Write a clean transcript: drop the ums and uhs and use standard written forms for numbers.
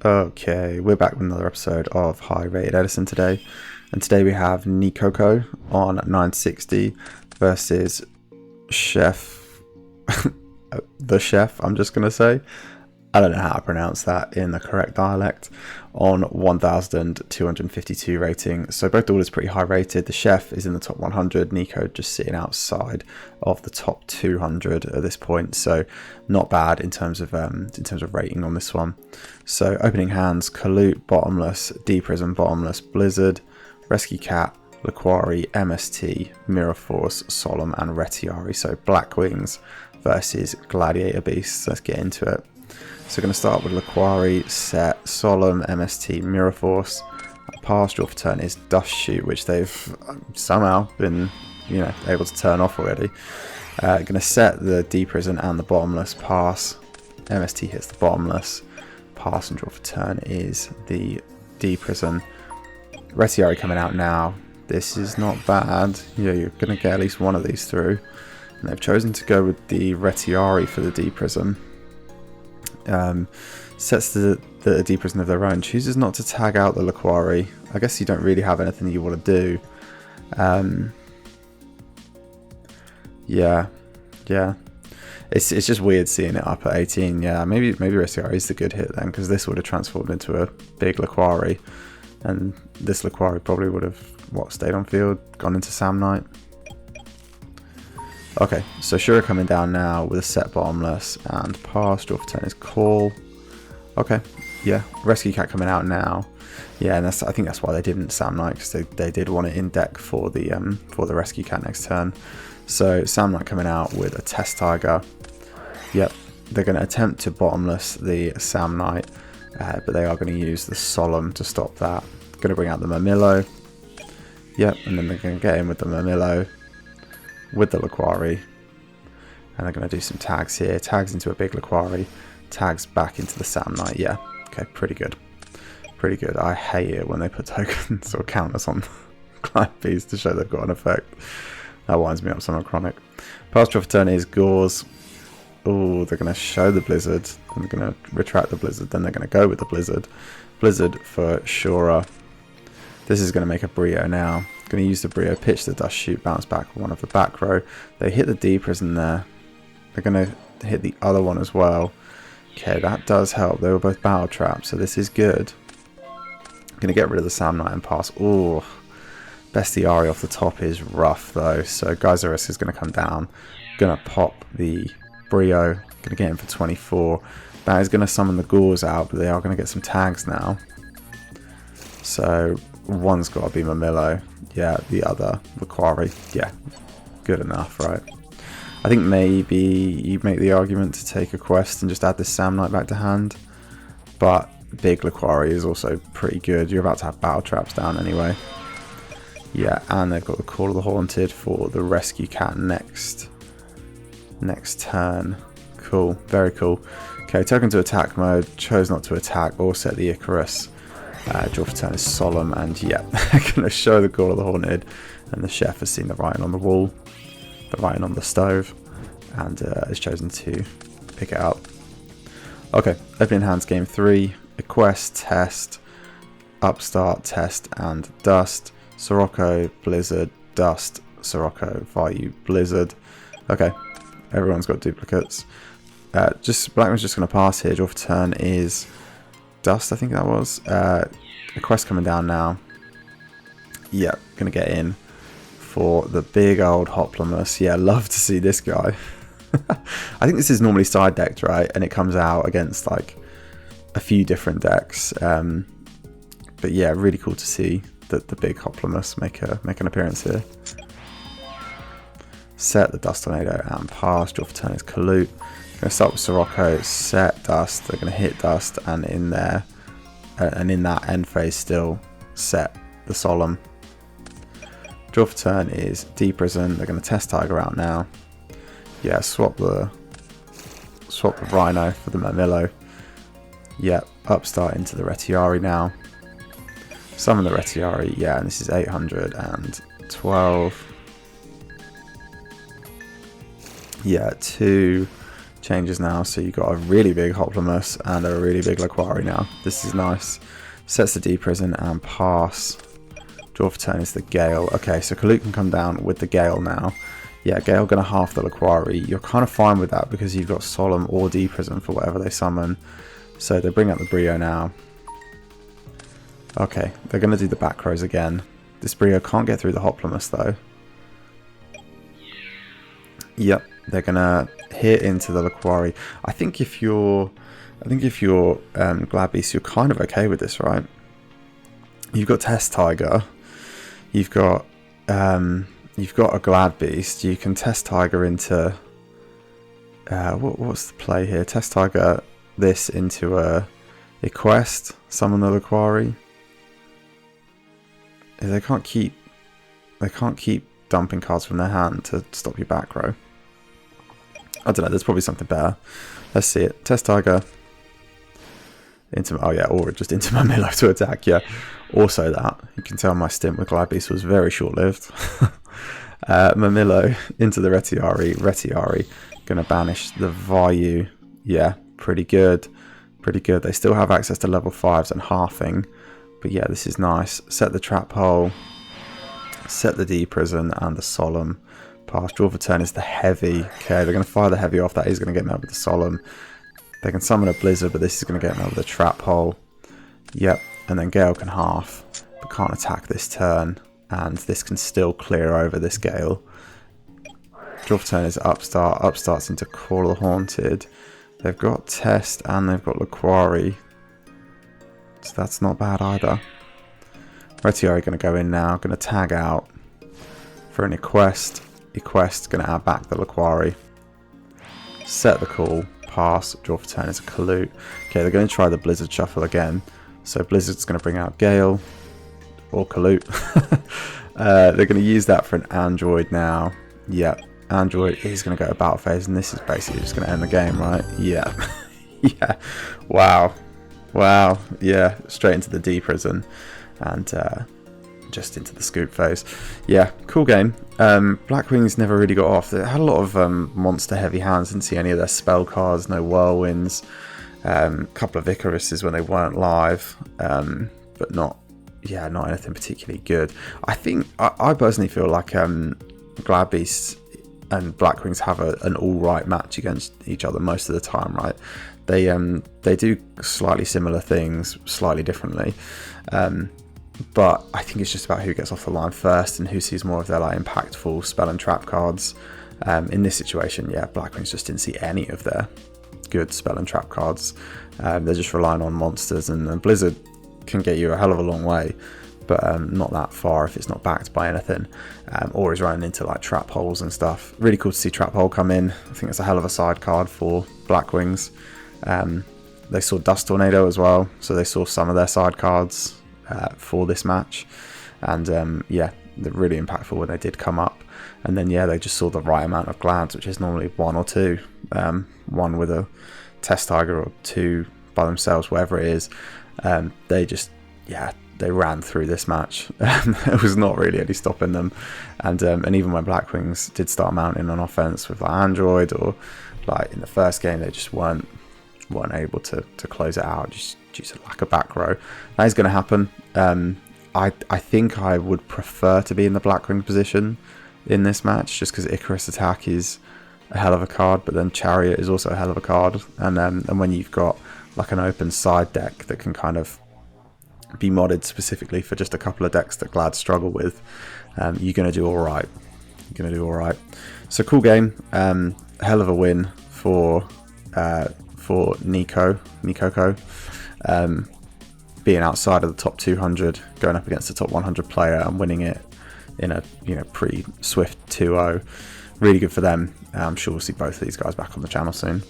Okay, we're back with another episode of High Rated Edison today, and today we have Nikoko on 960 versus Chef, the Chef, I'm just going to say. I don't know how to pronounce that in the correct dialect, on 1252 rating. So both duelists pretty high rated. The Chef is in the top 100, Nico just sitting outside of the top 200 at this point. So not bad in terms of rating on this one. So opening hands: Kalute, Bottomless, D Prism, Bottomless, Blizzard, Rescue Cat, Laquari, MST, Mirror Force, Solemn, and Retiari. So Blackwings versus Gladiator Beasts. Let's get into it. So we're going to start with Laquari, Set, Solemn, MST, Mirror Force. Pass draw for turn is Dust Shoot, which they've somehow been, able to turn off already. Going to set the D Prison and the Bottomless. Pass. MST hits the Bottomless. Pass and draw for turn is the D Prison. Retiari coming out now. This is not bad. You're going to get at least one of these through. And they've chosen to go with the Retiari for the D Prison. Sets the D Prison of their own. Chooses not to tag out the Laquari. I guess you don't really have anything you want to do. Yeah. It's just weird seeing it up at 18. Yeah, maybe Retiari is the good hit then, because this would have transformed into a big Laquari, and this Laquari probably would have stayed on field, gone into Sam Knight. Okay, so Shura coming down now with a set Bottomless, and pass, draw for turn is Call. Okay, yeah, Rescue Cat coming out now. Yeah, and I think that's why they didn't Sam Knight, because they did want it in deck for the Rescue Cat next turn. So Sam Knight coming out with a Test Tiger. Yep, they're going to attempt to Bottomless the Sam Knight, but they are going to use the Solemn to stop that. Going to bring out the Mamillo. Yep, and then they're going to get in with the Mamillo with the Laquari, and they're going to do some tags here. Tags into a big Laquari, tags back into the Sam Knight. Yeah, okay, pretty good. I hate it when they put tokens or counters on client bees to show they've got an effect. That winds me up some chronic. Pass draw for turn is Gauze. Oh, they're going to show the Blizzard, and they're going to retract the Blizzard, then they're going to go with the Blizzard. Blizzard for Shura. This is going to make a Brio now. Going to use the Brio, pitch the Dust Shoot, bounce back one of the back row. They hit the D Prison there. They're going to hit the other one as well. Okay, that does help. They were both battle traps, so this is good. Going to get rid of the Sam Knight and pass. Oh, Bestiari off the top is rough though. So Geyserus is going to come down. Going to pop the Brio. Going to get him for 24. That is going to summon the Ghouls out, but they are going to get some tags now. So one's got to be Mamillo. Yeah, the other, Laquari. Yeah, good enough, right? I think maybe you make the argument to take a quest and just add this Sam Knight back to hand. But big Laquari is also pretty good. You're about to have battle traps down anyway. Yeah, and they've got the Call of the Haunted for the Rescue Cat next turn. Cool, very cool. Okay, token to attack mode. Chose not to attack or set the Icarus. Draw for turn is Solemn, and yeah, they're going to show the Call of the Haunted, and the Chef has seen the writing on the wall, the writing on the stove, and has chosen to pick it up. Okay, opening hands game 3, a quest, test, upstart, test, and dust. Sirocco, Blizzard, dust, Sirocco, Vayu, Blizzard. Okay, everyone's got duplicates. Blackwings just going to pass here. Draw for turn is Dust, I think that was. A quest coming down now. Yep, going to get in for the big old Hoplomous. Yeah, love to see this guy. I think this is normally side decked, right? And it comes out against like a few different decks. But yeah, really cool to see that the big Hoplomous make an appearance here. Set the Dust Tornado and pass. Draw for turn is Kalute. Going to start with Sirocco, set Dust. They're going to hit Dust, and in there, and in that end phase still set the Solemn. Draw for turn is D Prison. They're going to test Tiger out now. Yeah, swap the Rhino for the Mamillo. Yep, upstart into the Retiari now. Summon the Retiari. Yeah, and this is 812. Yeah, 2 changes now. So you've got a really big Hoplomous and a really big Laquari now. This is nice. Sets the D prison and pass. Draw for turn is the Gale. Okay, so Kalute can come down with the Gale now. Yeah, Gale going to half the Laquari. You're kind of fine with that because you've got Solemn or D prison for whatever they summon. So they bring out the Brio now. Okay, they're going to do the back rows again. This Brio can't get through the Hoplomous though. Yep, they're going to hit into the Laquari. I think if you're Glad Beast, you're kind of okay with this, right? You've got Test Tiger. You've got a Glad Beast. You can Test Tiger into what's the play here? Test Tiger this into a Quest, summon the Laquari. They can't keep dumping cards from their hand to stop your back row. I don't know, there's probably something better. Let's see it. Test Tiger into, oh yeah, or just into Mamillo to attack, yeah. Also that, you can tell my stint with Glad Beast was very short-lived. Mamillo into the Retiari, gonna banish the Vayu. Yeah, pretty good. Pretty good. They still have access to level 5s and halving. But yeah, this is nice. Set the Trap Hole. Set the D Prison and the Solemn. Pass. Draw for turn is the Heavy. Okay, they're going to fire the Heavy off. That is going to get met with the Solemn. They can summon a Blizzard, but this is going to get met with a Trap Hole. Yep. And then Gale can half, but can't attack this turn. And this can still clear over this Gale. Draw for turn is Upstart. Upstart's into Call of the Haunted. They've got Test and they've got Laquari. So that's not bad either. Retiari going to go in now. Going to tag out for an Equest. Equest going to add back the Laquari. Set the Call. Pass. Draw for turn is a Kalute. Okay, they're going to try the Blizzard Shuffle again. So Blizzard's going to bring out Gale. Or Kalute. They're going to use that for an Android now. Yep. Android is going to go to battle phase. And this is basically just going to end the game, right? Yeah. Yeah. Wow. Wow, yeah, straight into the D prison and just into the scoop phase. Yeah, cool game. Blackwings never really got off. They had a lot of monster heavy hands. Didn't see any of their spell cards, no Whirlwinds. A couple of Icaruses when they weren't live, but not anything particularly good. I personally feel like Glad Beasts and Blackwings have an alright match against each other most of the time, right? They do slightly similar things, slightly differently, but I think it's just about who gets off the line first and who sees more of their like impactful spell and trap cards. In this situation, yeah, Blackwings just didn't see any of their good spell and trap cards. They're just relying on monsters, and Blizzard can get you a hell of a long way, but not that far if it's not backed by anything, or is running into like trap holes and stuff. Really cool to see Trap Hole come in. I think it's a hell of a side card for Blackwings. They saw Dust Tornado as well, so they saw some of their side cards for this match, and yeah, they're really impactful when they did come up. And then yeah, they just saw the right amount of Glads, which is normally one or two, one with a Test Tiger or two by themselves, whatever it is. They ran through this match. There was not really any stopping them, and even when Blackwings did start mounting on offense with like Android, or like in the first game, they just weren't able to close it out just due to lack of back row. That is going to happen. I think I would prefer to be in the Blackwing position in this match, just because Icarus Attack is a hell of a card, but then Chariot is also a hell of a card, and when you've got like an open side deck that can kind of be modded specifically for just a couple of decks that Glad struggle with, you're going to do all right. So cool game. Hell of a win for Nikoko, being outside of the top 200, going up against the top 100 player and winning it in a pretty swift 2-0. Really good for them. I'm sure we'll see both of these guys back on the channel soon.